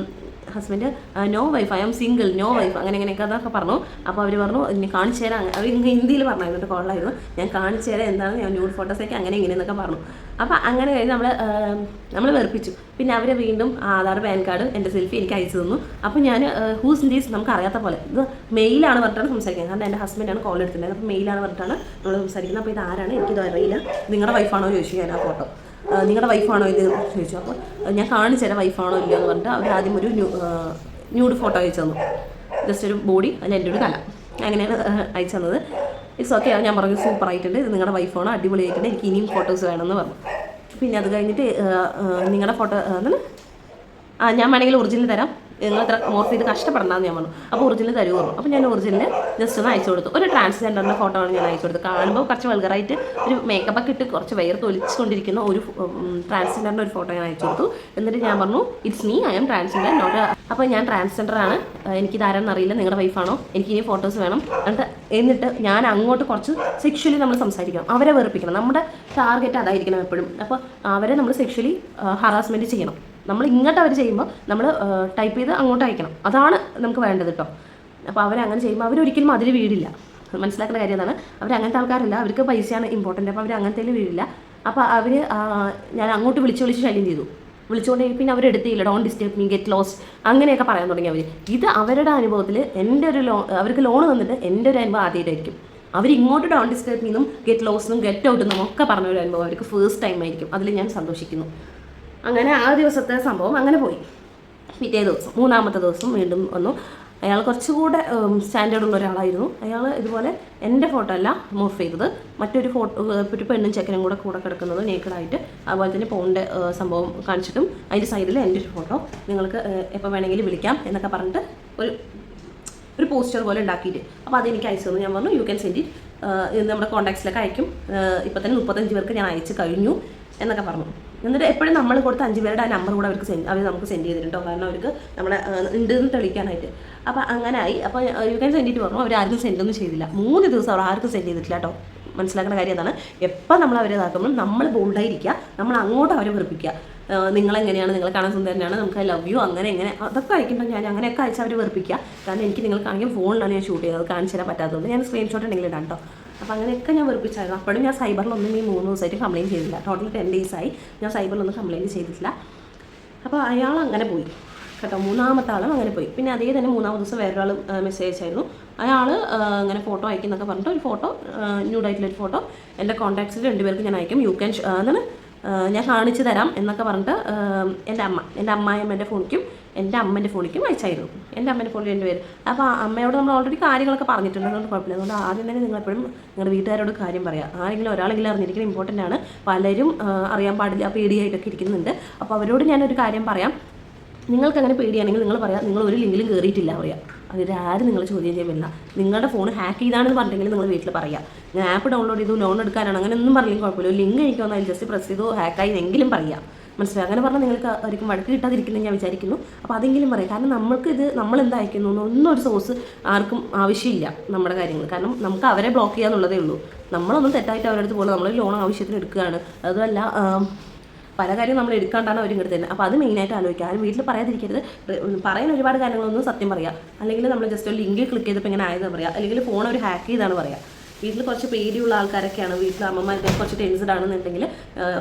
husband no wife, I am single, no wife, അങ്ങനെയൊക്കെ അതൊക്കെ പറഞ്ഞു. അപ്പോൾ അവർ പറഞ്ഞു ഇനി കാണിച്ചു തരാം, അവർ ഹിന്ദിയിൽ പറഞ്ഞായിരുന്നു, കോളായിരുന്നു, ഞാൻ കാണിച്ചു തരാം എന്താണ് ഞാൻ ന്യൂഡ് ഫോട്ടോസൊക്കെ അങ്ങനെ ഇങ്ങനെയെന്നൊക്കെ പറഞ്ഞു. അപ്പോൾ അങ്ങനെ കഴിഞ്ഞ് നമ്മൾ വെറുപ്പിച്ചു. പിന്നെ അവർ വീണ്ടും ആധാർ, പാൻ കാർഡ്, എൻ്റെ സെൽഫി എനിക്ക് അയച്ചു തന്നു. അപ്പോൾ ഞാൻ ഹൂസ് ദീസ് നമുക്ക് അറിയാത്ത പോലെ ഇത് മെയിലാണ് പറഞ്ഞിട്ടാണ് സംസാരിക്കുന്നത്. കാരണം എൻ്റെ ഹസ്ബൻഡാണ് കോൾ എടുത്തിട്ടുണ്ടായത്. അപ്പോൾ മെയിലാണ് പറഞ്ഞിട്ടാണ് നമ്മൾ സംസാരിക്കുന്നത്. അപ്പോൾ ഇത് ആരാണ് എനിക്കിത് അറിയില്ല, നിങ്ങളുടെ വൈഫാണോ ചോദിച്ചു ഞാൻ ആ ഫോട്ടോ, നിങ്ങളുടെ വൈഫാണോ ഇത് ചോദിച്ചു. അപ്പോൾ ഞാൻ കാണിച്ചു തരാം വൈഫാണോ ഇല്ലയോ എന്ന് പറഞ്ഞിട്ട് അവർ ആദ്യം ഒരു ന്യൂഡ് ഫോട്ടോ അയച്ചു തന്നു. ജസ്റ്റ് ഒരു ബോഡി, അതിൽ എൻ്റെ ഒരു തല, അങ്ങനെയാണ് അയച്ചു തന്നത്. ഇറ്റ്സ് ഓക്കെ, ഞാൻ പറഞ്ഞു സൂപ്പറായിട്ടുണ്ട്, ഇത് നിങ്ങളുടെ വൈഫാണോ, അടിപൊളിയായിട്ടുണ്ട്, എനിക്ക് ഇനിയും ഫോട്ടോസ് വേണമെന്ന് പറഞ്ഞു. പിന്നെ അത് കഴിഞ്ഞിട്ട് നിങ്ങളുടെ ഫോട്ടോ എന്താണ് ഞാൻ വേണമെങ്കിൽ ഒറിജിനൽ തരാം, നിങ്ങൾ ഇത്ര മോർഫ് ചെയ്ത് കഷ്ടപ്പെടണമെന്ന് ഞാൻ പറഞ്ഞു. അപ്പോൾ ഒറിജിനൽ തരുമോ? അപ്പോൾ ഞാൻ ഒറിജിനൽ ജസ്റ്റ് ഒന്ന് അയച്ചു കൊടുത്തു. ഒരു ട്രാൻസ്ജെൻഡറിൻ്റെ ഫോട്ടോ ആണ് ഞാൻ അയച്ചു കൊടുത്തത്. കാണുമ്പോൾ കുറച്ച് വൾഗറായിട്ട് ഒരു മേക്കപ്പൊക്കെ ഇട്ട് കുറച്ച് വയർത്ത് ഒലിച്ചുകൊണ്ടിരിക്കുന്ന ഒരു ട്രാൻസ്ജെൻഡറിൻ്റെ ഒരു ഫോട്ടോ ഞാൻ അയച്ചു കൊടുത്തു. എന്നിട്ട് ഞാൻ പറഞ്ഞു it's me, I am transgender not. അപ്പോൾ ഞാൻ ട്രാൻസ്ജെൻഡറാണ്, എനിക്കിതാരെന്ന് അറിയില്ല, നിങ്ങളുടെ വൈഫാണോ, എനിക്ക് ഇനി ഫോട്ടോസ് വേണം. എന്നിട്ട് ഞാൻ അങ്ങോട്ട് കുറച്ച് സെക്ഷലി നമ്മൾ സംസാരിക്കണം, അവരെ വെറുപ്പിക്കണം. നമ്മുടെ ടാർഗറ്റ് അതായിരിക്കണം എപ്പോഴും. അപ്പോൾ അവരെ നമ്മൾ സെക്ഷലി ഹറാസ്മെൻറ്റ് ചെയ്യണം. നമ്മൾ ഇങ്ങോട്ട് അവർ ചെയ്യുമ്പോൾ നമ്മൾ ടൈപ്പ് ചെയ്ത് അങ്ങോട്ട് അയക്കണം, അതാണ് നമുക്ക് വേണ്ടത് കേട്ടോ. അപ്പോൾ അവരങ്ങനെ ചെയ്യുമ്പോൾ അവരൊരിക്കലും അതിൽ വീടില്ല. മനസ്സിലാക്കേണ്ട കാര്യം അതാണ്. അവരങ്ങനത്തെ ആൾക്കാരല്ല, അവർക്ക് പൈസയാണ് ഇമ്പോർട്ടൻ്റ്. അപ്പോൾ അവർ അങ്ങനത്തേൽ വീടില്ല. അപ്പോൾ അവർ ഞാൻ അങ്ങോട്ട് വിളിച്ച് ശല്യം ചെയ്തു, വിളിച്ചുകൊണ്ട് പിന്നെ അവരെടുത്തില്ല, don't disturb me, get lost, അങ്ങനെയൊക്കെ പറയാൻ തുടങ്ങി അവർ. ഇത് അവരുടെ അനുഭവത്തിൽ എൻ്റെ ഒരു അവർക്ക് ലോൺ തന്നിട്ട് എൻ്റെ ഒരു അനുഭവം ആദ്യമായിട്ടായിരിക്കും. അവരിങ്ങോട്ട് ഡോണ്ട് ഡിസ്റ്റർബ് മീന്നും ഗെറ്റ് ലോസ്റ്റും ഗെറ്റ് ഔട്ടെന്നും ഒക്കെ പറഞ്ഞ ഒരു അനുഭവം അവർക്ക് ഫസ്റ്റ് ടൈം ആയിരിക്കും. അതിൽ ഞാൻ സന്തോഷിക്കുന്നു. അങ്ങനെ ആ ദിവസത്തെ സംഭവം അങ്ങനെ പോയി. പിറ്റേ ദിവസം, മൂന്നാമത്തെ ദിവസം വീണ്ടും വന്നു. അയാൾ കുറച്ചുകൂടെ സ്റ്റാൻഡേർഡുള്ള ഒരാളായിരുന്നു. അയാൾ ഇതുപോലെ എൻ്റെ ഫോട്ടോ അല്ല മോർഫ് ചെയ്തത്, മറ്റൊരു ഫോട്ടോ, ഒരു പെണ്ണും ചെക്കനും കൂടെ കിടക്കുന്നത് നേക്കഡായിട്ട്, അതുപോലെ തന്നെ ഫോണിൻ്റെ സംഭവം കാണിച്ചിട്ടും അതിൻ്റെ സൈഡിൽ എൻ്റെ ഒരു ഫോട്ടോ, നിങ്ങൾക്ക് എപ്പോൾ വേണമെങ്കിലും വിളിക്കാം എന്നൊക്കെ പറഞ്ഞിട്ട് ഒരു പോസ്റ്റർ പോലെ ഉണ്ടാക്കിയിട്ട് അപ്പോൾ അതെനിക്ക് അയച്ചു തന്നു. ഞാൻ പറഞ്ഞു യു ക്യാൻ സെൻഡ് ഇറ്റ്, നമ്മുടെ കോൺടാക്ട്സിലൊക്കെ അയക്കും, ഇപ്പോൾ തന്നെ 35 പേർക്ക് ഞാൻ അയച്ചു കഴിഞ്ഞു എന്നൊക്കെ പറഞ്ഞു. എന്നിട്ട് എപ്പോഴും നമ്മൾ കൊടുത്ത 5 പേരുടെ ആ നമ്പർ കൂടെ അവർ നമുക്ക് സെൻഡ് ചെയ്തിട്ടുണ്ടോ, കാരണം അവർക്ക് നമ്മളെ ഉണ്ടെന്ന് തെളിയിക്കാനായിട്ട്. അപ്പോൾ അങ്ങനെ ആയി. അപ്പോൾ യു ക്യാൻ സെൻഡ് ഇറ്റ് പറഞ്ഞു. അവർ ആർക്കും സെൻഡൊന്നും ചെയ്തില്ല. 3 ദിവസം അവർ ആർക്കും സെൻഡ് ചെയ്തിട്ടില്ല കേട്ടോ. മനസ്സിലാക്കുന്ന കാര്യം അതാണ്. എപ്പോൾ നമ്മൾ അവരെ ഇതാക്കുമ്പോൾ നമ്മൾ ബോൾഡായിരിക്കുക, നമ്മൾ അങ്ങോട്ട് അവരെ വെറുപ്പിക്കുക. നിങ്ങളെങ്ങനെയാണ്, നിങ്ങളെ കാണാൻ സുന്ദരനാണ്, നമുക്ക് ഐ ലവ് യു, അങ്ങനെ അതൊക്കെ അയക്കുമ്പോൾ ഞാൻ അങ്ങനെയൊക്കെ അയച്ച് അവർ വെറുപ്പിക്കുക. കാരണം എനിക്ക് നിങ്ങൾക്കാണെങ്കിൽ ഫോണിലാണ് ഞാൻ ഷൂട്ട് ചെയ്തത്, കാണിച്ചു തരാൻ പറ്റാത്തതുകൊണ്ട് ഞാൻ സ്ക്രീൻഷോട്ട് ഉണ്ടെങ്കിൽ ഇടാം കേട്ടോ. അപ്പോൾ അങ്ങനെയൊക്കെ ഞാൻ വെറുപ്പിച്ചായിരുന്നു. അപ്പോഴും ഞാൻ സൈബറിലൊന്നും ഈ 3 ദിവസമായിട്ട് കംപ്ലയിൻറ്റ് ചെയ്തില്ല. ടോട്ടൽ 10 days ആയി ഞാൻ സൈബറിലൊന്നും കംപ്ലയിൻറ്റ് ചെയ്തിട്ടില്ല. അപ്പോൾ അയാൾ അങ്ങനെ പോയി കേട്ടോ. മൂന്നാമത്തെ ആളും അങ്ങനെ പോയി. പിന്നെ അതേ തന്നെ 3-ാമത്തെ ദിവസം വേറൊരാൾ മെസ്സേജ് അയച്ചായിരുന്നു. അയാൾ അങ്ങനെ ഫോട്ടോ അയക്കുന്നൊക്കെ പറഞ്ഞിട്ട് ഒരു ഫോട്ടോ, ന്യൂഡായിട്ടുള്ളൊരു ഫോട്ടോ എൻ്റെ കോൺടാക്ട്സിൽ 2 പേർക്ക് ഞാൻ അയക്കും, യു ക്യാൻ എന്താണ് ഞാൻ കാണിച്ചു തരാം എന്നൊക്കെ പറഞ്ഞിട്ട് എൻ്റെ അമ്മായിയമ്മേൻ്റെ ഫോണിക്കും എൻ്റെ അമ്മേൻ്റെ ഫോണിക്കും അയച്ചായിരുന്നു. എൻ്റെ അമ്മേൻ്റെ ഫോണിൽ 2 പേര്. അപ്പോൾ അമ്മയോട് നമ്മൾ ഓൾറെഡി കാര്യങ്ങളൊക്കെ പറഞ്ഞിട്ടുണ്ട്, അതുകൊണ്ട് കുഴപ്പമില്ല. അതുകൊണ്ട് ആദ്യം തന്നെ നിങ്ങളെപ്പോഴും നിങ്ങളുടെ വീട്ടുകാരോട് കാര്യം പറയാം. ആരെങ്കിലും ഒരാളെങ്കിലും അറിഞ്ഞിരിക്കുന്നത് ഇമ്പോർട്ടൻ്റ് ആണ്. പലരും അറിയാൻ പാടില്ല, പേടിയായിട്ടൊക്കെ ഇരിക്കുന്നുണ്ട്. അപ്പോൾ അവരോട് ഞാനൊരു കാര്യം പറയാം. നിങ്ങൾക്ക് അങ്ങനെ പേടിയാണെങ്കിൽ നിങ്ങൾ പറയാം, നിങ്ങൾ ഒരു ലിങ്കിലും കയറിയിട്ടില്ല പറയാം. അതിലാരും നിങ്ങൾ ചോദ്യം ചെയ്യുന്നില്ല. നിങ്ങളുടെ ഫോൺ ഹാക്ക് ചെയ്താണെന്ന് പറഞ്ഞിട്ടുണ്ടെങ്കിൽ നിങ്ങൾ വീട്ടിൽ പറയാം, ഞാൻ ആപ്പ് ഡൗൺലോഡ് ചെയ്തു, ലോൺ എടുക്കാനാണ്, അങ്ങനെ ഒന്നും പറഞ്ഞെങ്കിൽ കുഴപ്പമില്ല. ഒരു ലിങ്ക് എനിക്ക് വന്നാൽ ജസ്റ്റ് പ്രസ് ചെയ്തു ഹാക്കായി എങ്കിലും പറയാം. മനസ്സിലായി? അങ്ങനെ പറഞ്ഞാൽ നിങ്ങൾക്ക് ആയിരിക്കും വഴക്ക് കിട്ടാതിരിക്കുന്നത് ഞാൻ വിചാരിക്കുന്നു. അപ്പോൾ അതെങ്കിലും പറയാം. കാരണം നമ്മൾക്കിത് നമ്മൾ എന്തായിരിക്കുന്നു ഒന്നും ഒരു സോഴ്സ് ആർക്കും ആവശ്യമില്ല നമ്മുടെ കാര്യങ്ങൾ. കാരണം നമുക്ക് അവരെ ബ്ലോക്ക് ചെയ്യാന്നുള്ളതേ ഉള്ളൂ. നമ്മളൊന്നും തെറ്റായിട്ട് അവരുടെ അടുത്ത് പോലെ നമ്മൾ ലോൺ ആവശ്യത്തിന് എടുക്കുകയാണ്. അതുമല്ല പല കാര്യം നമ്മൾ എടുക്കാണ്ടാണ് അവർ ഇങ്ങോട്ട് തരുന്നത്. അപ്പോൾ അത് മെയിനായിട്ട് ആലോചിക്കുക. ആരും വീട്ടിൽ പറയാതിരിക്കരുത്. പറയാൻ ഒരുപാട് കാര്യങ്ങളൊന്നും സത്യം പറയാം. അല്ലെങ്കിൽ നമ്മൾ ജസ്റ്റ് ഒരു ലിങ്ക് ക്ലിക്ക് ചെയ്തപ്പോൾ ഇങ്ങനെ ആയതെന്ന് പറയാം. അല്ലെങ്കിൽ ഫോൺ ഒരു ഹാക്ക് ചെയ്താണ് പറയാം. വീട്ടിൽ കുറച്ച് പേടിയുള്ള ആൾക്കാരൊക്കെയാണ്, വീട്ടിൽ അമ്മമാർക്ക് കുറച്ച് ടെൻസ്ഡ് ആണെന്നുണ്ടെങ്കിൽ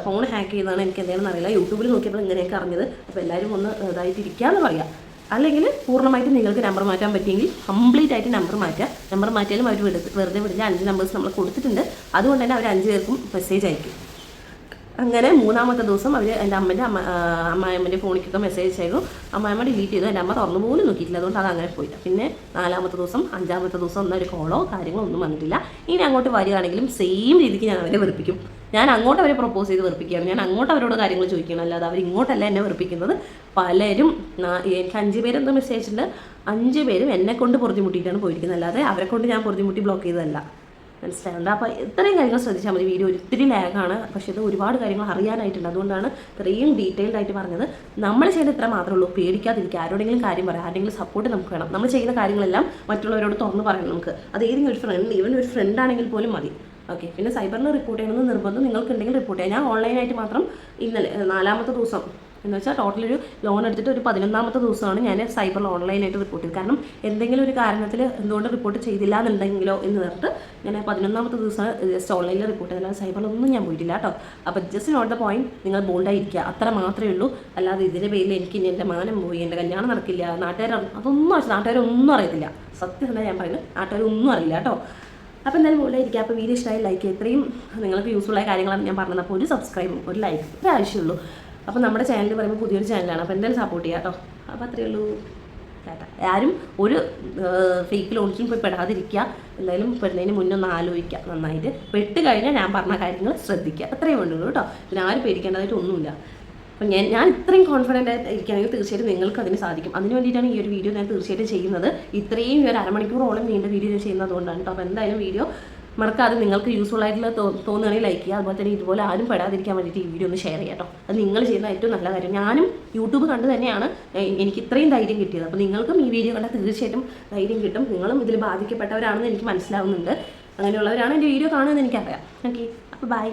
ഫോൺ ഹാക്ക് ചെയ്തതാണ്, എനിക്ക് എന്താണെന്ന് അറിയില്ല, യൂട്യൂബിൽ നോക്കിയപ്പോൾ ഇങ്ങനെയൊക്കെ അറിഞ്ഞത്. അപ്പോൾ എല്ലാവരും ഒന്ന് ഇതായിട്ടിരിക്കാമെന്ന് പറയാം. അല്ലെങ്കിൽ പൂർണ്ണമായിട്ട് നിങ്ങൾക്ക് നമ്പർ മാറ്റാൻ പറ്റിയെങ്കിൽ കംപ്ലീറ്റ് ആയിട്ട് നമ്പർ മാറ്റുക. നമ്പർ മാറ്റിയാലും അവർ വെറുതെ വിടില്ല. 5 നമ്പേഴ്സ് നമ്മൾ കൊടുത്തിട്ടുണ്ട്. അതുകൊണ്ട് തന്നെ അവർ 5 പേർക്കും മെസ്സേജ് അയക്കും. അങ്ങനെ 3-ാമത്തെ ദിവസം അവർ എൻ്റെ അമ്മായിയമ്മൻ്റെ ഫോണിക്കൊക്കെ മെസ്സേജ് അയച്ചു. അമ്മായിയമ്മ ഡിലീറ്റ് ചെയ്തു. എൻ്റെ അമ്മ തുറന്നു പോലും നോക്കിയിട്ടില്ല. അതുകൊണ്ട് അത് അങ്ങനെ പോയില്ല. പിന്നെ 4-ാമത്തെ ദിവസം 5-ാമത്തെ ദിവസം ഒന്നും ഒരു കോളോ കാര്യങ്ങളോ ഒന്നും വന്നിട്ടില്ല. ഇനി അങ്ങോട്ട് വരികയാണെങ്കിലും സെയിം രീതിക്ക് ഞാൻ അവരെ വെറുപ്പിക്കും. ഞാൻ അങ്ങോട്ട് അവരെ പ്രപ്പോസ് ചെയ്ത് വെറുപ്പിക്കുകയാണ്. ഞാൻ അങ്ങോട്ട് അവരോട് കാര്യങ്ങൾ ചോദിക്കണം, അല്ലാതെ അവർ ഇങ്ങോട്ടല്ല എന്നെ വെറുപ്പിക്കുന്നത്. പലരും എനിക്ക് 5 പേര് എന്തോ മെസ്സേജ് അയച്ചിട്ടുണ്ട്. 5 പേരും എന്നെ കൊണ്ട് പൊറുതിമുട്ടിയിട്ടാണ് പോയിരിക്കുന്നത്, അല്ലാതെ അവരെ കൊണ്ട് ഞാൻ പൊറുതിമുട്ടി ബ്ലോക്ക് ചെയ്തതല്ല. മനസ്സിലാവുന്നുണ്ട്? അപ്പോൾ ഇത്രയും കാര്യങ്ങൾ ശ്രദ്ധിച്ചാൽ മതി. വീഡിയോ ഒത്തിരി ലാഗാണ്, പക്ഷേ ഇത് ഒരുപാട് കാര്യങ്ങൾ അറിയാനായിട്ടുണ്ട്. അതുകൊണ്ടാണ് ഇത്രയും ഡീറ്റെയിൽഡ് ആയിട്ട് പറഞ്ഞത്. നമ്മൾ ചെയ്യുന്ന ഇത്ര മാത്രമേ ഉള്ളൂ. പേടിക്കാതിരിക്കുക. ആരോടെങ്കിലും കാര്യം പറയാം, ആരെങ്കിലും സപ്പോർട്ട് നമുക്ക് വേണം. നമ്മൾ ചെയ്യുന്ന കാര്യങ്ങളെല്ലാം മറ്റുള്ളവരോട് തുറന്ന് പറയണം നമുക്ക്. അത് ഏതെങ്കിലും ഒരു ഫ്രണ്ട്, ഈവൻ ഒരു ഫ്രണ്ട് ആണെങ്കിൽ പോലും മതി. ഓക്കെ. പിന്നെ സൈബറിൽ റിപ്പോർട്ട് ചെയ്യണമെന്ന് നിർബന്ധം നിങ്ങൾക്കുണ്ടെങ്കിൽ റിപ്പോർട്ട് ചെയ്യാം. ഞാൻ ഓൺലൈനായിട്ട് മാത്രം ഇന്നലെ 4-ാമത്തെ ദിവസം എന്ന് വെച്ചാൽ ടോട്ടൽ ഒരു ലോൺ എടുത്തിട്ട് ഒരു 11ാമത്തെ ദിവസമാണ് ഞാൻ സൈബറിൽ ഓൺലൈനായിട്ട് റിപ്പോർട്ട് ചെയ്തത്. കാരണം എന്തെങ്കിലും ഒരു കാരണത്തിൽ എന്തുകൊണ്ട് റിപ്പോർട്ട് ചെയ്തില്ല എന്നുണ്ടെങ്കിലോ എന്ന് പറഞ്ഞിട്ട് ഞാൻ 11ാമത്തെ ദിവസം ജസ്റ്റ് ഓൺലൈനിൽ റിപ്പോർട്ട് ചെയ്തില്ല. സൈബറിലൊന്നും ഞാൻ പോയിട്ടില്ല കേട്ടോ. അപ്പോൾ ജസ്റ്റ് നോട്ട് ദ പോയിന്റ്, നിങ്ങൾ ബോൾഡായിരിക്കുക, അത്ര മാത്രമേ ഉള്ളൂ. അല്ലാതെ ഇതിൻ്റെ പേരിൽ എനിക്ക് ഇനി എൻ്റെ മാനം പോയി, എൻ്റെ കല്യാണം നടക്കില്ല, നാട്ടുകാരൊന്നും അറിയത്തില്ല. സത്യം എന്താ ഞാൻ പറയുന്നത്, നാട്ടുകാരൊന്നും അറിയില്ല കേട്ടോ. അപ്പോൾ എന്തായാലും ബോൾഡായിരിക്കുക. അപ്പോൾ വീഡിയോ ഇഷ്ടമായി ലൈക്ക് ചെയ്യുക. ഇത്രയും നിങ്ങൾക്ക് യൂസ്ഫുള്ളായ കാര്യങ്ങളാണ് ഞാൻ പറഞ്ഞത്. അപ്പോൾ ഒരു സബ്സ്ക്രൈബും ഒരു ലൈക്ക് ഇത്ര ആവശ്യമുള്ളൂ. അപ്പോൾ നമ്മുടെ ചാനൽ പറയുമ്പോൾ പുതിയൊരു ചാനലാണ്. അപ്പോൾ എന്തായാലും സപ്പോർട്ട് ചെയ്യാം കേട്ടോ. അപ്പോൾ അത്രയേ ഉള്ളൂ. ആരും ഒരു ഫേക്ക് ലോൺസിനും പോയി പെടാതിരിക്കുക. എന്തായാലും പെടുന്നതിന് മുന്നേ ഒന്ന് ആലോചിക്കുക നന്നായിട്ട്. പെട്ട് കഴിഞ്ഞാൽ ഞാൻ പറഞ്ഞ കാര്യങ്ങൾ ശ്രദ്ധിക്കുക. അത്രയേ വേണ്ടുള്ളൂ കേട്ടോ. പിന്നെ ആരും പേടിക്കേണ്ടതായിട്ട് ഒന്നുമില്ല. അപ്പം ഞാൻ ഇത്രയും കോൺഫിഡൻ്റ് ആയിട്ട് ഇരിക്കുകയാണെങ്കിൽ തീർച്ചയായിട്ടും നിങ്ങൾക്ക് അതിന് സാധിക്കും. അതിന് വേണ്ടിയിട്ടാണ് ഈ ഒരു വീഡിയോ ഞാൻ തീർച്ചയായിട്ടും ചെയ്യുന്നത്. ഇത്രയും ഒരു അരമണിക്കൂറോളം നീണ്ട വീഡിയോ ഞാൻ ചെയ്യുന്നത് കൊണ്ടാണ് കേട്ടോ. അപ്പോൾ എന്തായാലും വീഡിയോ മറക്കാതെ നിങ്ങൾക്ക് യൂസ്ഫുൾ ആയിട്ടുള്ള തോന്നുകയാണെങ്കിൽ ലൈക്ക് ചെയ്യുക. അതുപോലെ തന്നെ ഇതുപോലെ ആരും പെടാതിരിക്കാൻ വേണ്ടിയിട്ട് ഈ വീഡിയോ ഒന്ന് ഷെയർ ചെയ്യാം കേട്ടോ. അത് നിങ്ങൾ ചെയ്യുന്ന ഏറ്റവും നല്ല കാര്യം. ഞാനും യൂട്യൂബ് കണ്ട് തന്നെയാണ് എനിക്ക് ഇത്രയും ധൈര്യം കിട്ടിയത്. അപ്പോൾ നിങ്ങൾക്കും ഈ വീഡിയോ കണ്ടാൽ തീർച്ചയായിട്ടും ധൈര്യം കിട്ടും. നിങ്ങളും ഇതിൽ ബാധിക്കപ്പെട്ടവരാണെന്ന് എനിക്ക് മനസ്സിലാവുന്നുണ്ട്. അങ്ങനെയുള്ളവരാണ് എൻ്റെ വീഡിയോ കാണുമെന്ന് എനിക്കറിയാം. ഓക്കെ, അപ്പോൾ ബൈ.